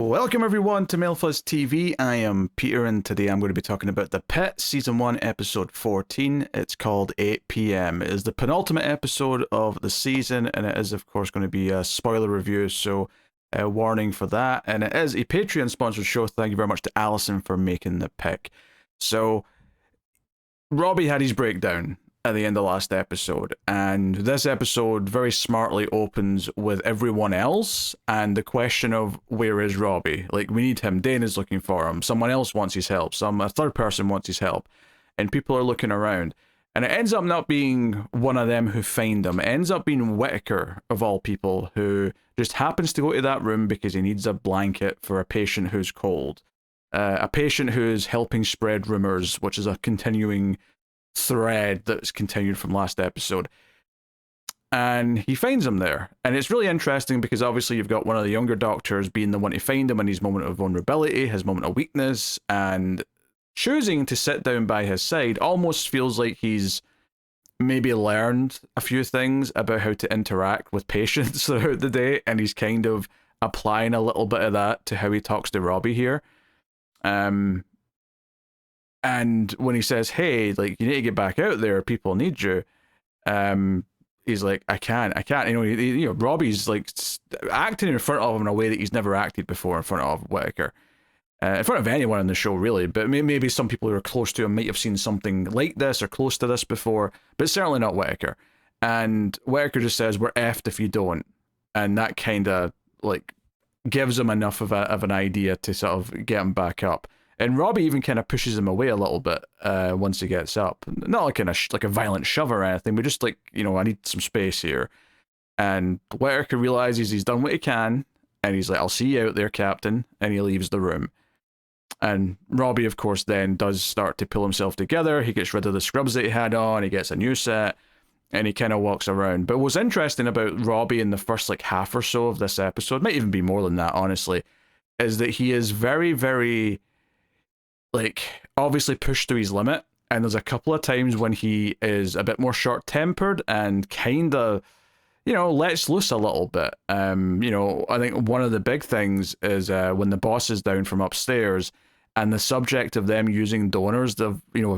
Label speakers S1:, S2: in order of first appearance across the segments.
S1: Welcome everyone to Mailfuzz TV. I am Peter and today I'm going to be talking about the Pitt Season 1 Episode 14. It's called 8 PM. It is the penultimate episode of the season and it is of course going to be a spoiler review, so a warning for that. And it is a Patreon sponsored show. Thank you very much to Alison for making the pick. So Robbie had his breakdown at the end of last episode, and this episode very smartly opens with everyone else and the question of where is Robbie? Like, we need him. Dane is looking for him. Someone else wants his help. A third person wants his help, and people are looking around. And it ends up not being one of them who find him. It ends up being Whitaker, of all people, who just happens to go to that room because he needs a blanket for a patient who's cold. A patient who's helping spread rumors, which is a continuing thread that's continued from last episode. And he finds him there. And it's really interesting because obviously you've got one of the younger doctors being the one to find him in his moment of vulnerability, his moment of weakness, and choosing to sit down by his side almost feels like he's maybe learned a few things about how to interact with patients throughout the day, and he's kind of applying a little bit of that to how he talks to Robbie here. And when he says, hey, like, you need to get back out there, people need you, he's like, I can't. Robbie's like acting in front of him in a way that he's never acted before in front of Whitaker. In front of anyone in the show, really, but maybe some people who are close to him might have seen something like this or close to this before, but certainly not Whitaker. And Whitaker just says, we're effed if you don't. And that kind of, like, gives him enough of an idea to sort of get him back up. And Robbie even kind of pushes him away a little bit once he gets up. Not like like a violent shove or anything, but just like, I need some space here. And Whitaker realizes he's done what he can, and he's like, I'll see you out there, Captain, and he leaves the room. And Robbie, of course, then does start to pull himself together. He gets rid of the scrubs that he had on, he gets a new set, and he kind of walks around. But what's interesting about Robbie in the first like half or so of this episode, might even be more than that, honestly, is that he is very, very, like, obviously pushed to his limit, and there's a couple of times when he is a bit more short-tempered and kind of, lets loose a little bit. I think one of the big things is when the boss is down from upstairs, and the subject of them using donors,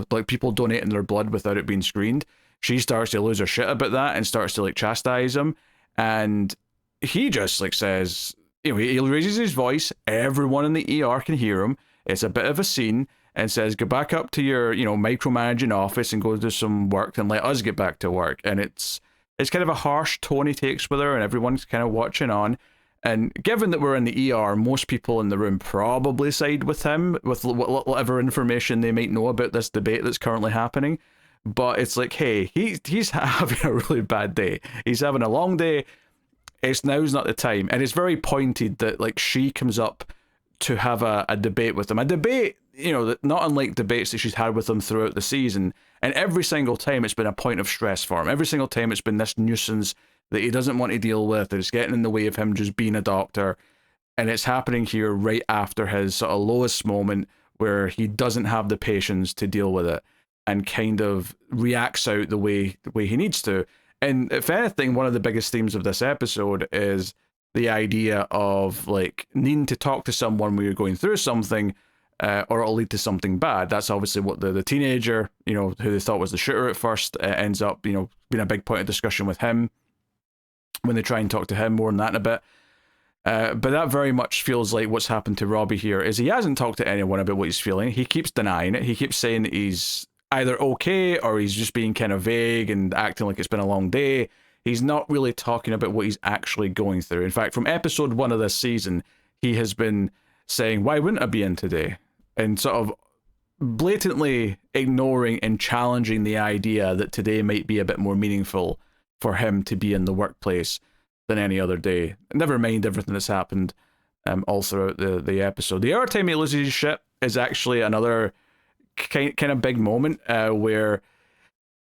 S1: like people donating their blood without it being screened, she starts to lose her shit about that and starts to like chastise him, and he just like says, he raises his voice, everyone in the ER can hear him. It's a bit of a scene, and says, go back up to your, micromanaging office and go do some work and let us get back to work. And it's kind of a harsh tone he takes with her, and everyone's kind of watching on. And given that we're in the ER, most people in the room probably side with him, with whatever information they might know about this debate that's currently happening. But it's like, hey, he's having a really bad day. He's having a long day. Now's not the time. And it's very pointed that, like, she comes up to have a debate with him. A debate, not unlike debates that she's had with him throughout the season. And every single time it's been a point of stress for him. Every single time it's been this nuisance that he doesn't want to deal with, that it's getting in the way of him just being a doctor. And it's happening here right after his sort of lowest moment, where he doesn't have the patience to deal with it and kind of reacts out the way he needs to. And if anything, one of the biggest themes of this episode is the idea of like needing to talk to someone when you're going through something, or it'll lead to something bad. That's obviously what the teenager, who they thought was the shooter at first, ends up, being a big point of discussion with him when they try and talk to him. More on that in a bit. But that very much feels like what's happened to Robbie here is he hasn't talked to anyone about what he's feeling. He keeps denying it. He keeps saying that he's either okay or he's just being kind of vague and acting like it's been a long day. He's not really talking about what he's actually going through. In fact, from episode 1 of this season, he has been saying, why wouldn't I be in today? And sort of blatantly ignoring and challenging the idea that today might be a bit more meaningful for him to be in the workplace than any other day. Never mind everything that's happened all throughout the episode. The other time he loses his shit is actually another kind of big moment where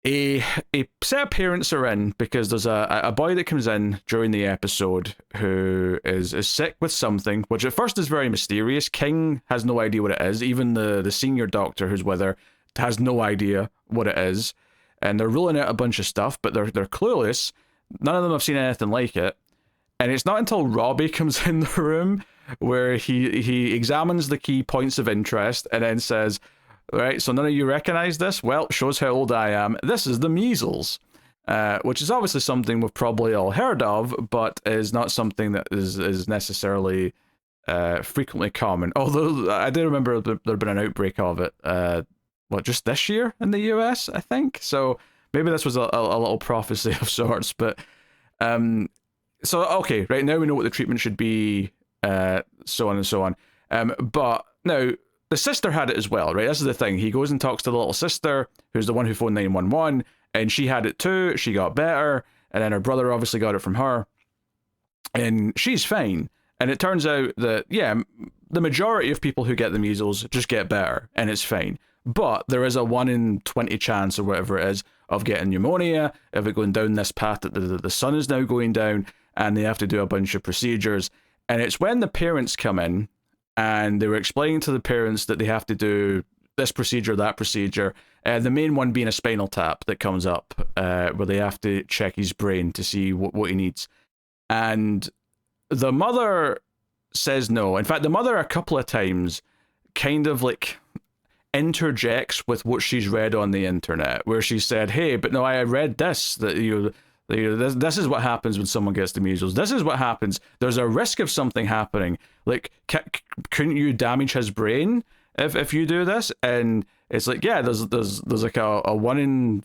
S1: a set of parents are in, because there's a boy that comes in during the episode who is sick with something, which at first is very mysterious. King has no idea what it is. Even the senior doctor who's with her has no idea what it is. And they're ruling out a bunch of stuff, but they're clueless. None of them have seen anything like it. And it's not until Robbie comes in the room where he examines the key points of interest and then says, right, so none of you recognize this? Well, shows how old I am. This is the measles. Which is obviously something we've probably all heard of, but is not something that is necessarily frequently common. Although I do remember there had been an outbreak of it, just this year in the US, I think? So maybe this was a little prophecy of sorts, but so okay, right, now we know what the treatment should be, so on and so on. But now the sister had it as well, right? This is the thing. He goes and talks to the little sister, who's the one who phoned 911, and she had it too. She got better, and then her brother obviously got it from her, and she's fine. And it turns out that, yeah, the majority of people who get the measles just get better, and it's fine. But there is a 1 in 20 chance, or whatever it is, of getting pneumonia, of it going down this path that the sun is now going down, and they have to do a bunch of procedures. And it's when the parents come in, and they were explaining to the parents that they have to do this procedure, that procedure, the main one being a spinal tap that comes up, where they have to check his brain to see what he needs. And the mother says no. In fact, the mother a couple of times kind of like interjects with what she's read on the internet, where she said, hey, but no, I read this, that this is what happens when someone gets the measles. This is what happens. There's a risk of something happening. Like, couldn't you damage his brain if you do this? And it's like, yeah, there's like a 1 in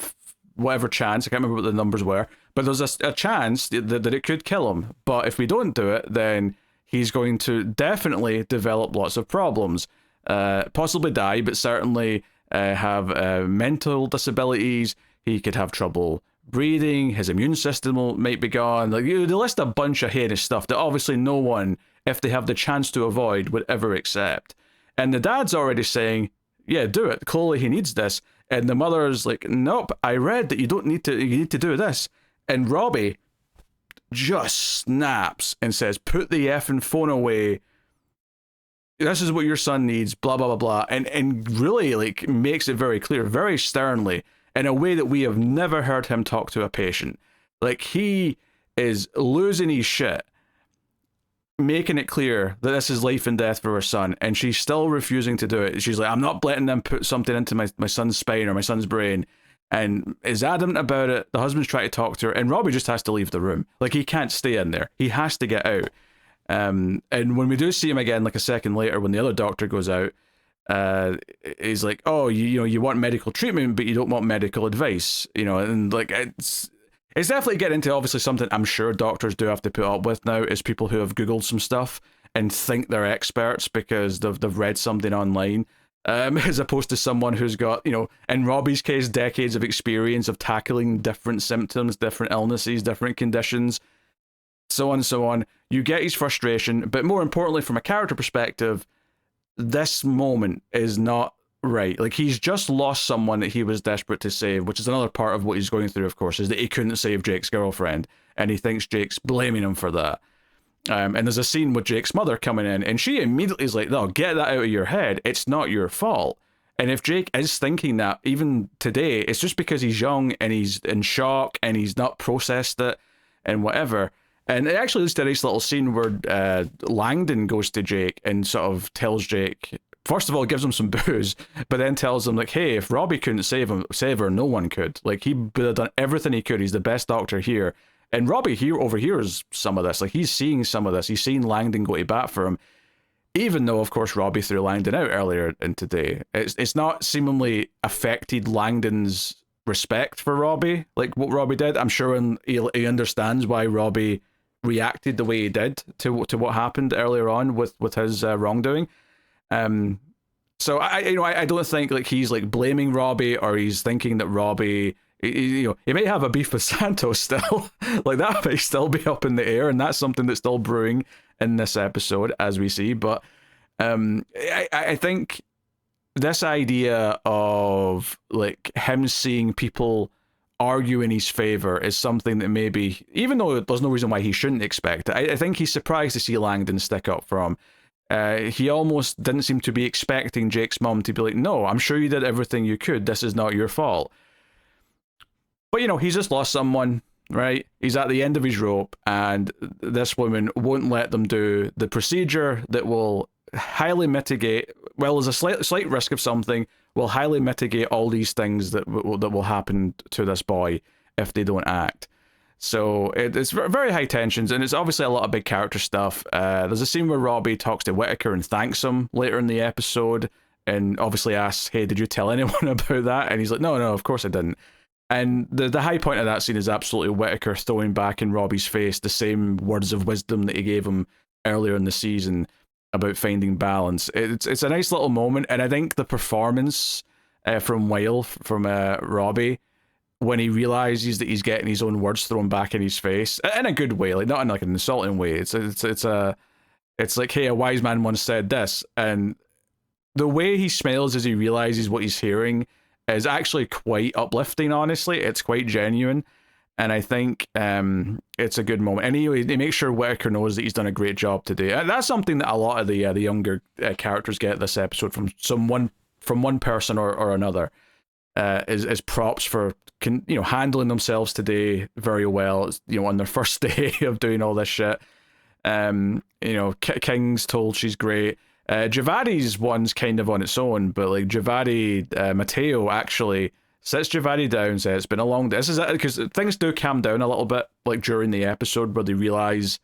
S1: whatever chance, I can't remember what the numbers were, but there's a chance that it could kill him. But if we don't do it, then he's going to definitely develop lots of problems. Possibly die, but certainly have mental disabilities. He could have trouble breathing. His immune system might be gone. Like, they list a bunch of heinous stuff that obviously no one, if they have the chance to avoid, would ever accept. And the dad's already saying, yeah, do it. Clearly he needs this. And the mother's like, nope, I read that you need to do this. And Robbie just snaps and says, put the effing phone away. This is what your son needs, blah, blah, blah, blah. And really, like, makes it very clear, very sternly, in a way that we have never heard him talk to a patient. Like, he is losing his shit, making it clear that this is life and death for her son, and she's still refusing to do it. She's like, I'm not letting them put something into my son's spine or my son's brain, and is adamant about it. The husband's trying to talk to her, and Robbie just has to leave the room. Like, he can't stay in there. He has to get out. And when we do see him again, like a second later, when the other doctor goes out, he's like, oh, you want medical treatment, but you don't want medical advice, and like, it's definitely getting into obviously something I'm sure doctors do have to put up with now, is people who have Googled some stuff and think they're experts because they've read something online, as opposed to someone who's got, in Robbie's case, decades of experience of tackling different symptoms, different illnesses, different conditions, so on and so on. You get his frustration, but more importantly, from a character perspective, this moment is not right. Like, he's just lost someone that he was desperate to save, which is another part of what he's going through, of course, is that he couldn't save Jake's girlfriend, and he thinks Jake's blaming him for that. And there's a scene with Jake's mother coming in, and she immediately is like, no, get that out of your head. It's not your fault. And if Jake is thinking that, even today, it's just because he's young, and he's in shock, and he's not processed it, and whatever. And it actually leads to a nice little scene where Langdon goes to Jake and sort of tells Jake, first of all, gives him some booze, but then tells him, like, hey, if Robbie couldn't save her, no one could. Like, he would have done everything he could. He's the best doctor here. And Robbie here overhears some of this. Like, he's seeing some of this. He's seen Langdon go to bat for him, even though, of course, Robbie threw Langdon out earlier in today. It's not seemingly affected Langdon's respect for Robbie, like what Robbie did. I'm sure he understands why Robbie reacted the way he did to what happened earlier on with his wrongdoing. So I don't think like he's like blaming Robbie, or he's thinking that Robbie, he may have a beef with Santos still. Like, that may still be up in the air, and that's something that's still brewing in this episode, as we see. But I think this idea of like him seeing people argue in his favor is something that maybe, even though there's no reason why he shouldn't expect it, I think he's surprised to see Langdon stick up for him. He almost didn't seem to be expecting Jake's mum to be like, no, I'm sure you did everything you could. This is not your fault. But, he's just lost someone. right? He's at the end of his rope, and this woman won't let them do the procedure that will highly mitigate. Well, there's a slight risk of something. Will highly mitigate all these things that will happen to this boy if they don't act. So it's very high tensions, and it's obviously a lot of big character stuff. There's a scene where Robbie talks to Whitaker and thanks him later in the episode, and obviously asks, "Hey, did you tell anyone about that?" And he's like, "No, of course I didn't." And the high point of that scene is absolutely Whitaker throwing back in Robbie's face the same words of wisdom that he gave him earlier in the season about finding balance. It's a nice little moment, and I think the performance from Robbie, when he realizes that he's getting his own words thrown back in his face in a good way, like not in like an insulting way. It's like, hey, a wise man once said this, and the way he smiles as he realizes what he's hearing is actually quite uplifting. Honestly, it's quite genuine, and I think it's a good moment. And he makes sure Whitaker knows that he's done a great job today. And that's something that a lot of the younger characters get this episode from one person or another. Is props for handling themselves today very well. On their first day of doing all this shit. King's told she's great. Javadi's one's kind of on its own, but like Javadi, Mateo actually sits Javadi down and says, "It's been a long day." This is it, because things do calm down a little bit, like during the episode where they realize,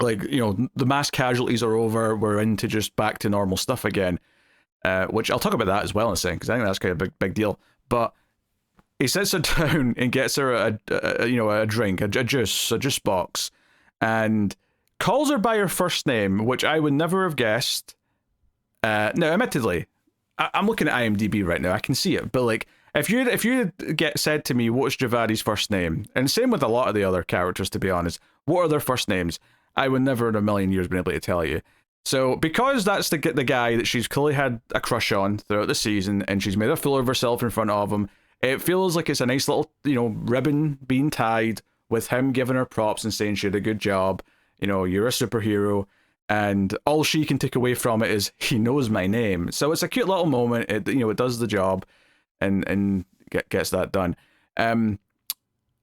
S1: like, the mass casualties are over, we're into just back to normal stuff again. Which I'll talk about that as well in a second, because I think that's kind of a big deal. But he sits her down and gets her a drink, a juice box, and calls her by her first name, which I would never have guessed. Now, admittedly, I'm looking at IMDb right now. I can see it, but like, if you get said to me, "What's Javadi's first name?" and same with a lot of the other characters, to be honest, what are their first names? I would never in a million years been able to tell you. So because that's the guy that she's clearly had a crush on throughout the season, and she's made a fool of herself in front of him, it feels like it's a nice little ribbon being tied with him giving her props and saying she did a good job. You're a superhero, and all she can take away from it is he knows my name. So it's a cute little moment. It does the job, and gets that done.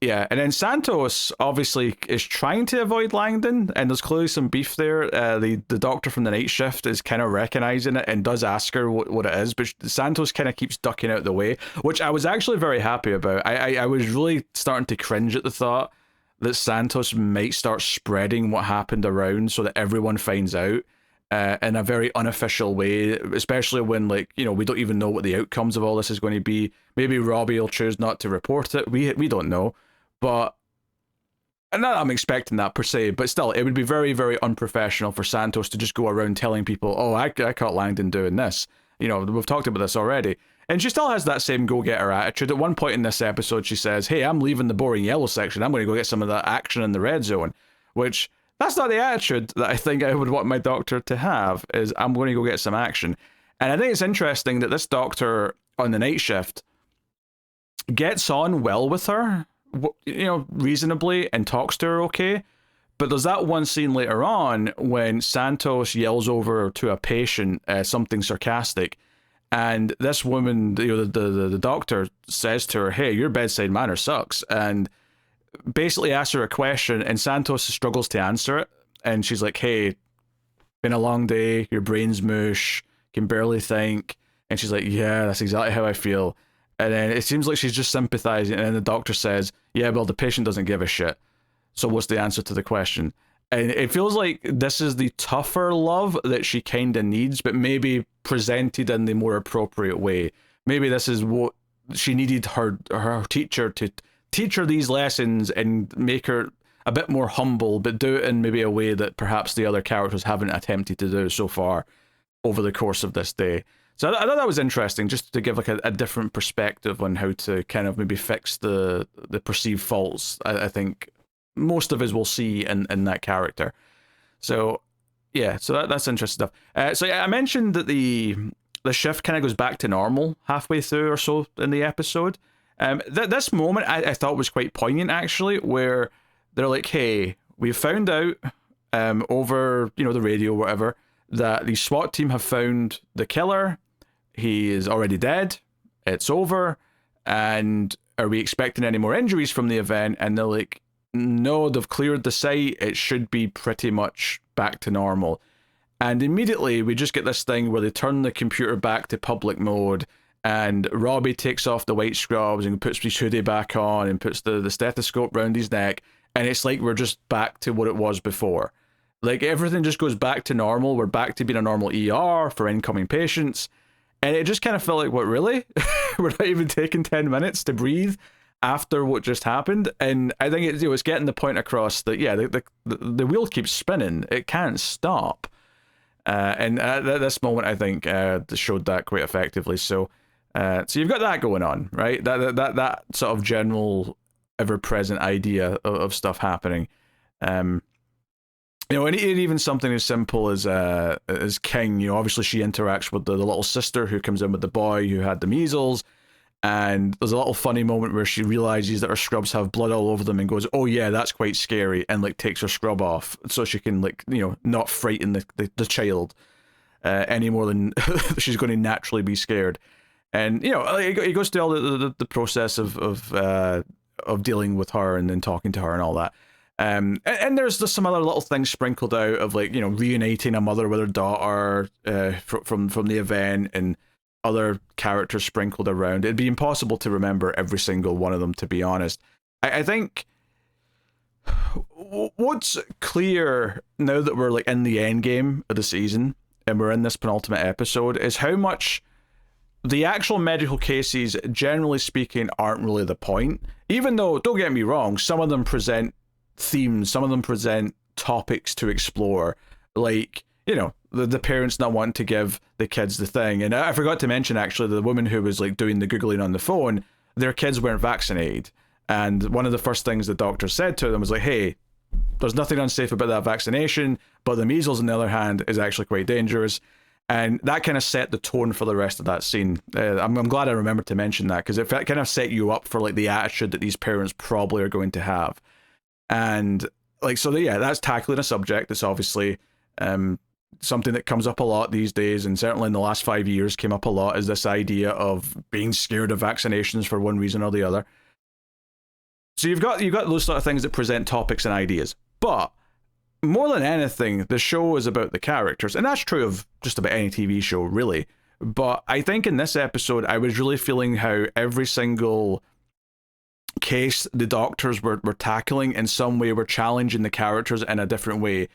S1: Yeah, and then Santos obviously is trying to avoid Langdon, and there's clearly some beef there. The doctor from the night shift is kind of recognizing it and does ask her what it is, but Santos kind of keeps ducking out the way, which I was actually very happy about. I was really starting to cringe at the thought that Santos might start spreading what happened around so that everyone finds out in a very unofficial way, especially when, like, we don't even know what the outcomes of all this is going to be. Maybe Robbie will choose not to report it. We don't know. But, and not that I'm expecting that per se, but still, it would be very, very unprofessional for Santos to just go around telling people, "Oh, I caught Langdon doing this." We've talked about this already. And she still has that same go-getter attitude. At one point in this episode, she says, "Hey, I'm leaving the boring yellow section. I'm going to go get some of that action in the red zone." Which, that's not the attitude that I think I would want my doctor to have, is I'm going to go get some action. And I think it's interesting that this doctor on the night shift gets on well with her, reasonably, and talks to her okay. But there's that one scene later on when Santos yells over to a patient something sarcastic, and this woman, the doctor, says to her, "Hey, your bedside manner sucks," and basically asks her a question, and Santos struggles to answer it, and she's like, "Hey, been a long day, your brain's mush, can barely think," and she's like, "Yeah, that's exactly how I feel." And then it seems like she's just sympathizing, and then the doctor says, "Yeah, well, the patient doesn't give a shit. So what's the answer to the question?" And it feels like this is the tougher love that she kind of needs, but maybe presented in the more appropriate way. Maybe this is what she needed her teacher to teach her these lessons and make her a bit more humble, but do it in maybe a way that perhaps the other characters haven't attempted to do so far over the course of this day. So I thought that was interesting, just to give like a different perspective on how to kind of maybe fix the perceived faults I think most of us will see in that character. So yeah, so that's interesting stuff. So yeah, I mentioned that the shift kind of goes back to normal halfway through or so in the episode. This moment I thought was quite poignant, actually, where they're like, "Hey, we've found out over the radio or whatever that the SWAT team have found the killer. He is already dead. It's over, and are we expecting any more injuries from the event? And they're like, no, they've cleared the site. It should be pretty much back to normal. And immediately we just get this thing where they turn the computer back to public mode, and Robbie takes off the white scrubs and puts his hoodie back on and puts the stethoscope round his neck, and it's like we're just back to what it was before. Like, everything just goes back to normal. We're back to being a normal ER for incoming patients. And it just kind of felt like, what, really? We're not even taking 10 minutes to breathe after what just happened. And I think it's getting the point across that, yeah, the wheel keeps spinning. It can't stop. And at this moment, I think showed that quite effectively. So you've got that going on, right? That sort of general, ever-present idea of stuff happening. And even something as simple as King, obviously she interacts with the little sister who comes in with the boy who had the measles, and there's a little funny moment where she realizes that her scrubs have blood all over them and goes, oh yeah, that's quite scary, and like takes her scrub off so she can not frighten the child any more than she's going to naturally be scared. And he goes through all the process of dealing with her and then talking to her and all that. And there's just some other little things sprinkled out of reuniting a mother with her daughter from the event, and other characters sprinkled around. It'd be impossible to remember every single one of them, to be honest. I think what's clear now that we're in the end game of the season and we're in this penultimate episode is how much the actual medical cases, generally speaking, aren't really the point. Even though, don't get me wrong, some of them present themes, some of them present topics to explore, like the parents not wanting to give the kids the thing. And I forgot to mention, actually, the woman who was doing the googling on the phone, their kids weren't vaccinated, and one of the first things the doctor said to them was hey, there's nothing unsafe about that vaccination, but the measles, on the other hand, is actually quite dangerous. And that kind of set the tone for the rest of that scene. I'm glad I remembered to mention that, because it kind of set you up for the attitude that these parents probably are going to have. And that's tackling a subject that's obviously something that comes up a lot these days, and certainly in the last 5 years came up a lot, is this idea of being scared of vaccinations for one reason or the other. So you've got those sort of things that present topics and ideas. But more than anything, the show is about the characters, and that's true of just about any TV show, really. But I think in this episode, I was really feeling how every single case the doctors were tackling in some way were challenging the characters in a different way.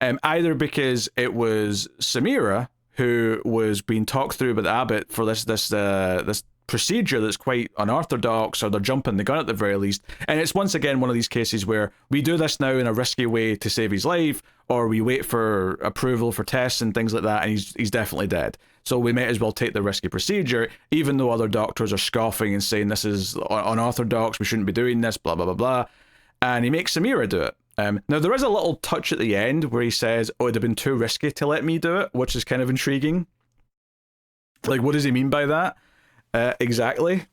S1: Either because it was Samira who was being talked through with Abbott for this procedure that's quite unorthodox, or they're jumping the gun at the very least. And it's once again one of these cases where we do this now in a risky way to save his life, or we wait for approval for tests and things like that, and he's definitely dead. So we might as well take the risky procedure, even though other doctors are scoffing and saying this is unorthodox, we shouldn't be doing this, blah, blah, blah, blah. And he makes Samira do it. Now, there is a little touch at the end where he says, oh, it'd have been too risky to let me do it, which is kind of intriguing. What does he mean by that? Exactly.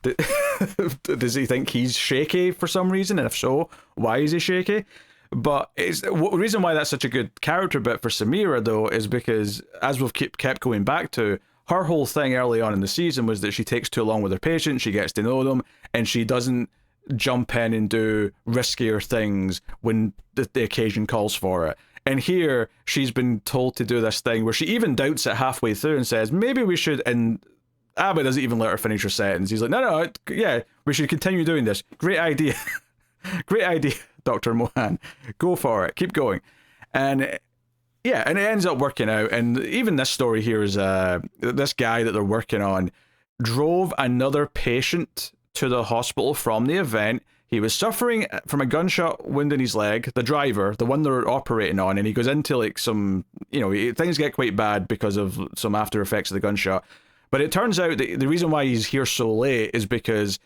S1: Does he think he's shaky for some reason? And if so, why is he shaky? But the reason why that's such a good character bit for Samira, though, is because, as we've kept going back to, her whole thing early on in the season was that she takes too long with her patients, she gets to know them, and she doesn't jump in and do riskier things when the occasion calls for it. And here, she's been told to do this thing where she even doubts it halfway through and says, maybe we should, and Abbott doesn't even let her finish her sentence. He's like, no, yeah, we should continue doing this. Great idea. Great idea, Dr. Mohan. Go for it. Keep going. And yeah, and it ends up working out. And even this story here is this guy that they're working on drove another patient to the hospital from the event. He was suffering from a gunshot wound in his leg, the driver, the one they're operating on, and he goes into some, things get quite bad because of some after effects of the gunshot. But it turns out that the reason why he's here so late is because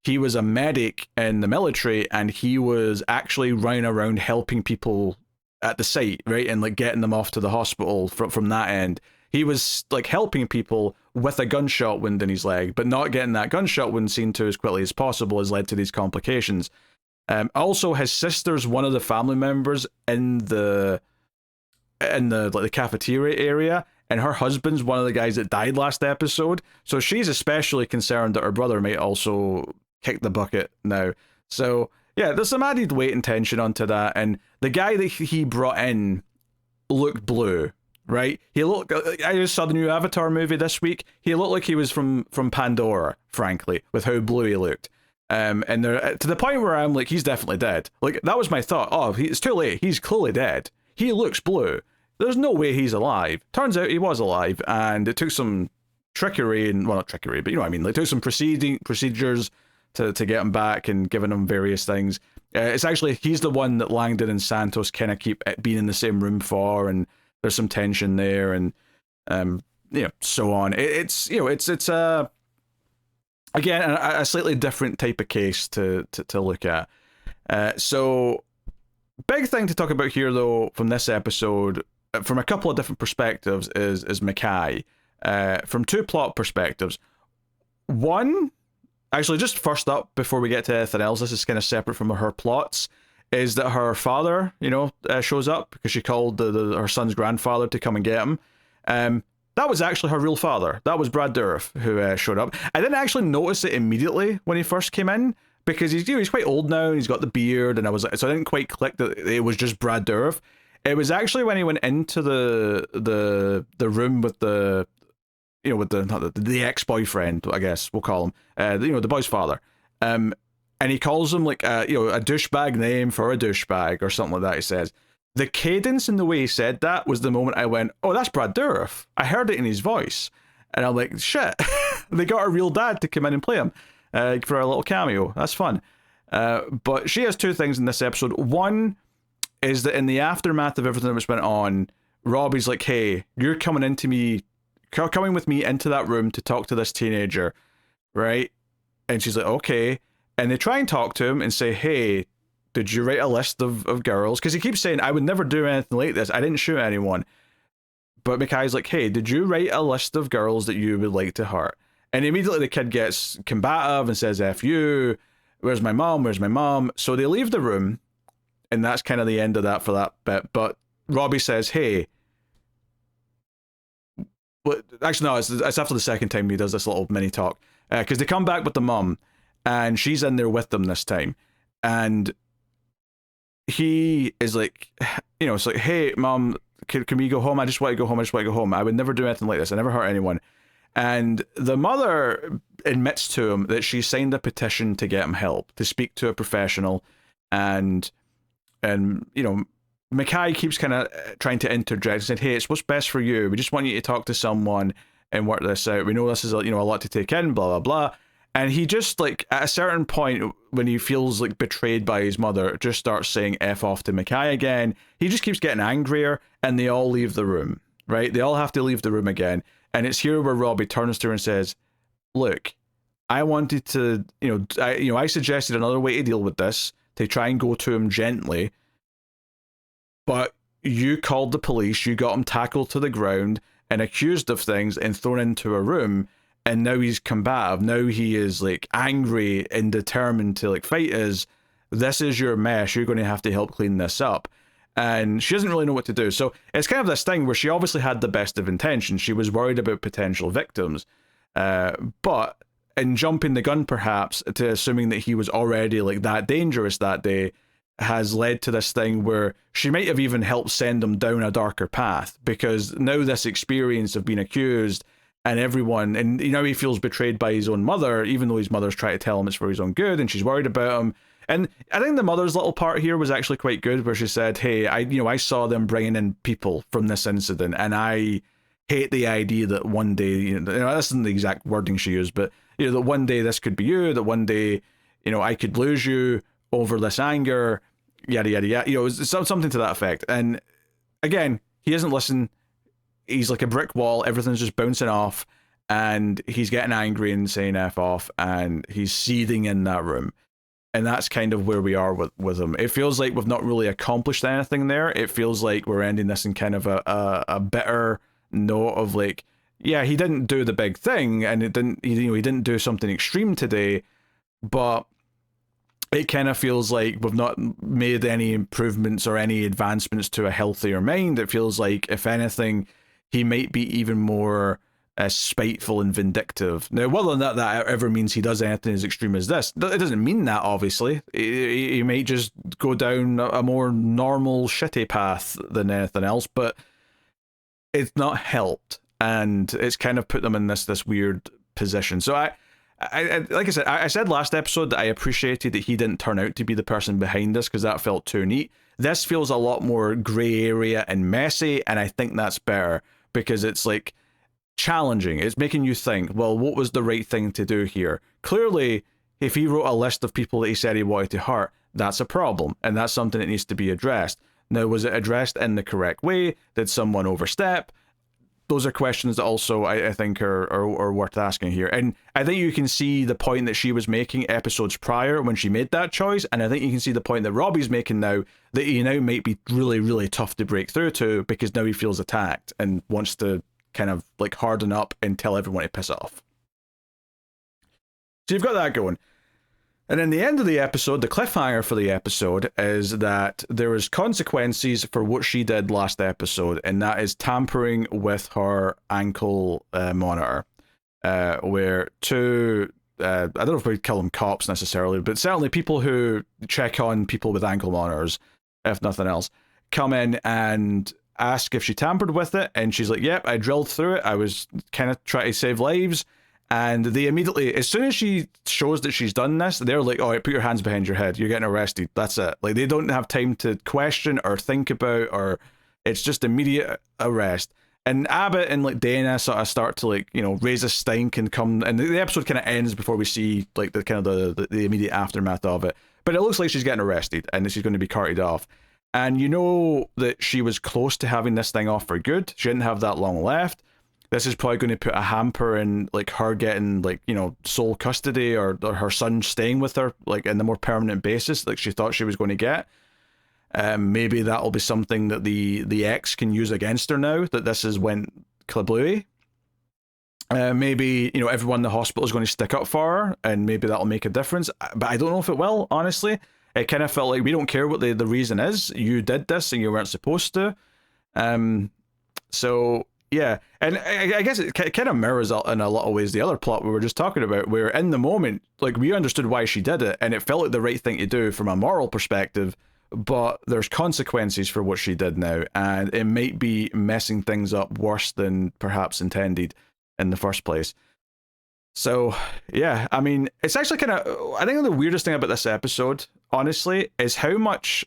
S1: he was a medic in the military, and he was actually running around helping people at the site, right? And getting them off to the hospital from that end. He was helping people with a gunshot wound in his leg, but not getting that gunshot wound seen to as quickly as possible has led to these complications. Also, his sister's one of the family members in the cafeteria area, and her husband's one of the guys that died last episode. So she's especially concerned that her brother might also kick the bucket now. So yeah, there's some added weight and tension onto that, and the guy that he brought in looked blue, right? He looked. I just saw the new Avatar movie this week. He looked like he was from Pandora, frankly, with how blue he looked. And there, to the point where I'm like, he's definitely dead. Like, that was my thought. Oh, it's too late. He's clearly dead. He looks blue. There's no way he's alive. Turns out he was alive, and it took some trickery, and well, not trickery, but you know what I mean. Like, it took some procedures to get him back and giving him various things. It's actually, he's the one that Langdon and Santos kind of keep being in the same room for, and there's some tension there, and so on. It's again a slightly different type of case to look at. So big thing to talk about here, though, from this episode, from a couple of different perspectives, is Mackay. From two plot perspectives. One, actually, just first up, before we get to anything else, this is kind of separate from her plots, is that her father, shows up because she called her son's grandfather to come and get him. That was actually her real father. That was Brad Dourif who showed up. I didn't actually notice it immediately when he first came in, because he's quite old now, and he's got the beard, and so I didn't quite click that it was just Brad Dourif. It was actually when he went into the room with the ex-boyfriend, I guess we'll call him, the boy's father, and he calls him like a douchebag name for a douchebag or something like that. He says the cadence and the way he said that was the moment I went, oh, that's Brad Dourif. I heard it in his voice, and I'm like, shit, they got a real dad to come in and play him for a little cameo. That's fun. But she has two things in this episode. One is that in the aftermath of everything that's went on, Robbie's like, hey, you're coming with me into that room to talk to this teenager, right? And she's like, okay. And they try and talk to him and say, hey, did you write a list of girls? Because he keeps saying, I would never do anything like this. I didn't shoot anyone. But Mackay's like, hey, did you write a list of girls that you would like to hurt? And immediately the kid gets combative and says, F you, where's my mom? Where's my mom? So they leave the room, and that's kind of the end of that for that bit. But Robbie says, hey, well, actually, no, it's after the second time he does this little mini talk. Because they come back with the mum, and she's in there with them this time. And he is like, it's like, hey, mom, can we go home? I just want to go home. I would never do anything like this. I never hurt anyone. And the mother admits to him that she signed a petition to get him help, to speak to a professional. And Mackay keeps kind of trying to interject and said, hey, it's what's best for you. We just want you to talk to someone and work this out. We know this is a lot to take in, blah, blah, blah. And he just, like, at a certain point, when he feels, like, betrayed by his mother, just starts saying F off to Mackay again. He just keeps getting angrier, and they all leave the room, right? They all have to leave the room again. And it's here where Robbie turns to her and says, look, I wanted to, I suggested another way to deal with this, to try and go to him gently, but you called the police, you got him tackled to the ground and accused of things and thrown into a room, and now he's combative. Now he is, like, angry and determined to, like, fight us. This is your mess. You're going to have to help clean this up. And she doesn't really know what to do. So it's kind of this thing where she obviously had the best of intentions. She was worried about potential victims. But in jumping the gun, perhaps, to assuming that he was already, like, that dangerous that day, has led to this thing where she might have even helped send him down a darker path, because now this experience of being accused and everyone, and he feels betrayed by his own mother, even though his mother's trying to tell him it's for his own good, and she's worried about him. And I think the mother's little part here was actually quite good, where she said, hey, I saw them bringing in people from this incident, and I hate the idea that one day, this isn't the exact wording she used, but that one day this could be you, that one day, I could lose you over this anger, yada yada yada. It's something to that effect. And again, he doesn't listen. He's like a brick wall. Everything's just bouncing off, and he's getting angry and saying F off, and he's seething in that room. And that's kind of where we are with him. It feels like we've not really accomplished anything there. It feels like we're ending this in kind of a bitter note of, like, yeah, he didn't do the big thing, and he didn't do something extreme today, but it kind of feels like we've not made any improvements or any advancements to a healthier mind. It feels like, if anything, he might be even more spiteful and vindictive. Now, whether or not that ever means he does anything as extreme as this, it doesn't mean that, obviously. He might just go down a more normal, shitty path than anything else, but it's not helped, and it's kind of put them in this weird position. So I like I said last episode that I appreciated that he didn't turn out to be the person behind this, because that felt too neat. This feels a lot more grey area and messy, and I think that's better, because it's like challenging. It's making you think, well, what was the right thing to do here? Clearly, if he wrote a list of people that he said he wanted to hurt, that's a problem, and that's something that needs to be addressed. Now, was it addressed in the correct way? Did someone overstep? Those are questions that also I think are worth asking here. And I think you can see the point that she was making episodes prior when she made that choice, and I think you can see the point that Robbie's making now, that he now might be really, really tough to break through to, because now he feels attacked and wants to kind of like harden up and tell everyone to piss off. So you've got that going. And in the end of the episode, the cliffhanger for the episode is that there is consequences for what she did last episode, and that is tampering with her ankle monitor, where two, I don't know if we'd call them cops necessarily, but certainly people who check on people with ankle monitors, if nothing else, come in and ask if she tampered with it, and she's like, yep, I drilled through it, I was kind of trying to save lives. And they immediately, as soon as she shows that she's done this, they're like, all right, put your hands behind your head, you're getting arrested, that's it. Like, they don't have time to question or think about, or it's just immediate arrest. And Abbott and like Dana sort of start to like, you know, raise a stink and come, and the episode kind of ends before we see like the kind of the immediate aftermath of it. But it looks like she's getting arrested and she's going to be carted off. And you know that she was close to having this thing off for good. She didn't have that long left. This is probably going to put a hamper in like her getting like, you know, sole custody, or her son staying with her like in the more permanent basis like she thought she was going to get. Maybe that'll be something that the ex can use against her now that this has went kablooey. Maybe, you know, everyone in the hospital is going to stick up for her, and maybe that'll make a difference. But I don't know if it will, honestly. It kind of felt like, we don't care what the reason is. You did this and you weren't supposed to. So yeah, and I guess it kind of mirrors in a lot of ways the other plot we were just talking about, where in the moment, like, we understood why she did it, and it felt like the right thing to do from a moral perspective, but there's consequences for what she did now, and it might be messing things up worse than perhaps intended in the first place. So, yeah, I mean, it's actually kind of, I think the weirdest thing about this episode, honestly, is how much,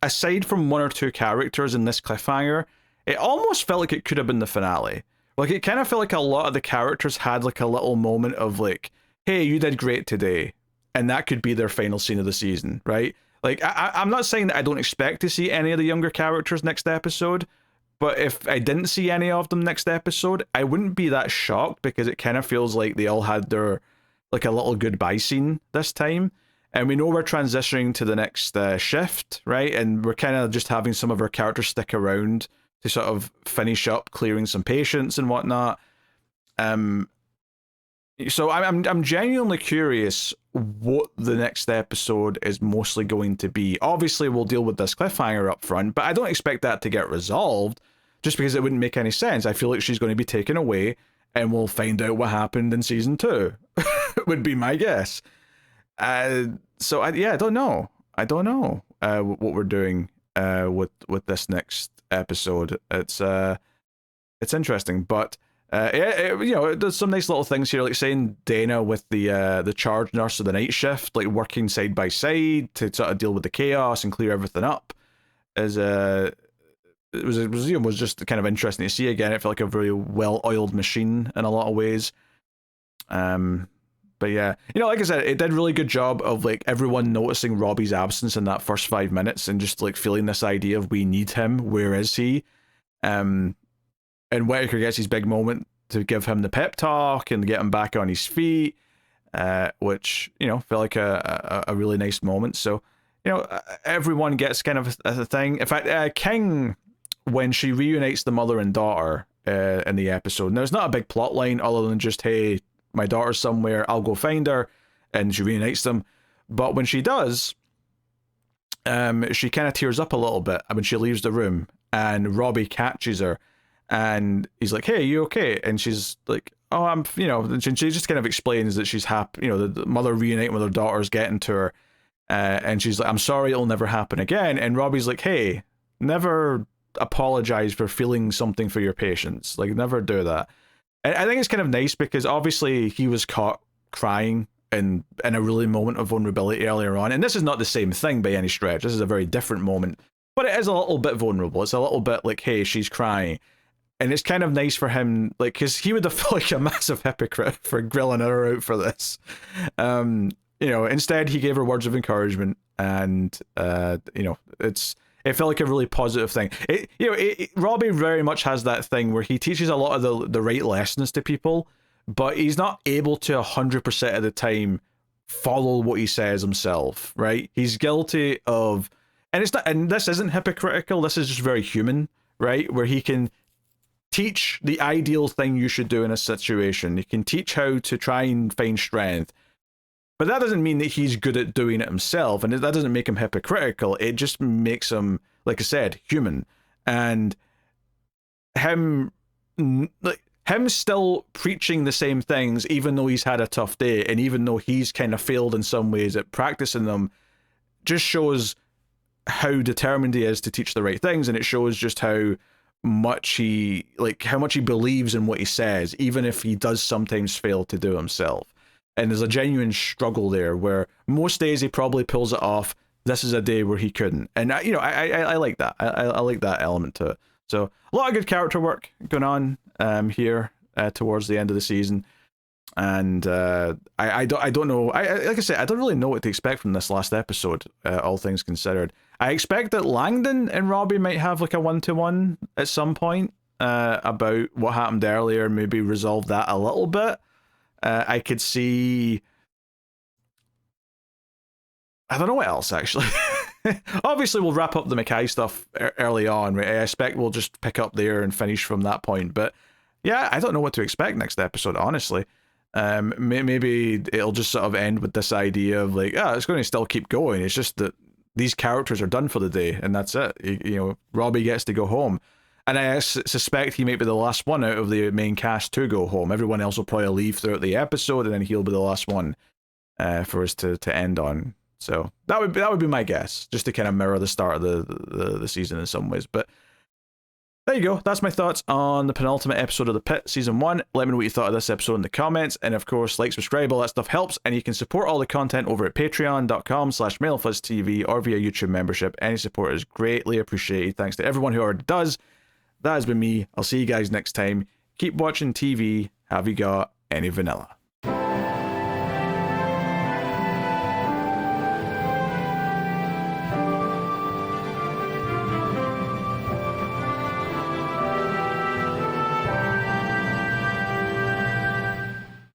S1: aside from one or two characters in this cliffhanger, it almost felt like it could have been the finale. Like, it kind of felt like a lot of the characters had like a little moment of like, hey, you did great today. And that could be their final scene of the season, right? Like, I'm not saying that I don't expect to see any of the younger characters next episode, but if I didn't see any of them next episode, I wouldn't be that shocked, because it kind of feels like they all had their, like, a little goodbye scene this time. And we know we're transitioning to the next shift, right? And we're kind of just having some of our characters stick around to sort of finish up clearing some patients and whatnot. So I'm genuinely curious what the next episode is mostly going to be. Obviously, we'll deal with this cliffhanger up front, but I don't expect that to get resolved, just because it wouldn't make any sense. I feel like she's going to be taken away, and we'll find out what happened in season 2. Would be my guess. So I don't know. I don't know what we're doing with this next episode. It's interesting, but you know, there's some nice little things here, like saying Dana with the charge nurse of the night shift, like working side by side to sort of deal with the chaos and clear everything up, is it was just kind of interesting to see again. It felt like a very well-oiled machine in a lot of ways. But yeah, you know, like I said, it did a really good job of like everyone noticing Robbie's absence in that first 5 minutes and just like feeling this idea of, we need him, where is he? And Whittaker gets his big moment to give him the pep talk and get him back on his feet, which, you know, felt like a really nice moment. So, you know, everyone gets kind of a thing. In fact, King, when she reunites the mother and daughter in the episode, now it's not a big plot line other than just, hey, my daughter's somewhere, I'll go find her, and she reunites them. But when she does, she kind of tears up a little bit when she leaves the room, and Robbie catches her, And he's like, hey, you okay? And she's like, oh, I'm, and she just kind of explains that she's happy, the mother reuniting with her daughter's getting to her. And she's like, I'm sorry, it'll never happen again. And Robbie's like, hey, never apologize for feeling something for your patients. Like, never do that. And I think it's kind of nice because obviously he was caught crying in a really moment of vulnerability earlier on. And this is not the same thing by any stretch. This is a very different moment. But it is a little bit vulnerable. It's a little bit like, hey, she's crying. And it's kind of nice for him, like, because he would have felt like a massive hypocrite for grilling her out for this. Instead he gave her words of encouragement, and it felt like a really positive thing. Robbie very much has that thing where he teaches a lot of the right lessons to people, but he's not able to 100% of the time follow what he says himself, right? He's guilty of, and this isn't hypocritical, this is just very human, right? Where he can teach the ideal thing you should do in a situation. He can teach how to try and find strength. But that doesn't mean that he's good at doing it himself, and that doesn't make him hypocritical. It just makes him, like I said, human. And him still preaching the same things, even though he's had a tough day, and even though he's kind of failed in some ways at practicing them, just shows how determined he is to teach the right things, and it shows just how much he believes in what he says, even if he does sometimes fail to do himself. And there's a genuine struggle there where most days he probably pulls it off. This is a day where he couldn't. And I like that. I like that element to it. So a lot of good character work going on here towards the end of the season. And I don't know. Like I said, I don't really know what to expect from this last episode, all things considered. I expect that Langdon and Robbie might have like a 1-to-1 at some point about what happened earlier, maybe resolve that a little bit. I could see, I don't know what else, actually. Obviously, we'll wrap up the Mackay stuff early on, right? I expect we'll just pick up there and finish from that point. But yeah, I don't know what to expect next episode, honestly. Maybe it'll just sort of end with this idea of like, it's going to still keep going. It's just that these characters are done for the day, and that's it. Robbie gets to go home. And I suspect he might be the last one out of the main cast to go home. Everyone else will probably leave throughout the episode, and then he'll be the last one for us to end on. So that would be my guess, just to kind of mirror the start of the season in some ways. But there you go. That's my thoughts on the penultimate episode of The Pitt Season 1. Let me know what you thought of this episode in the comments. And of course, like, subscribe, all that stuff helps. And you can support all the content over at patreon.com/MailFuzzTV or via YouTube membership. Any support is greatly appreciated. Thanks to everyone who already does. That has been me. I'll see you guys next time. Keep watching TV. Have you got any vanilla?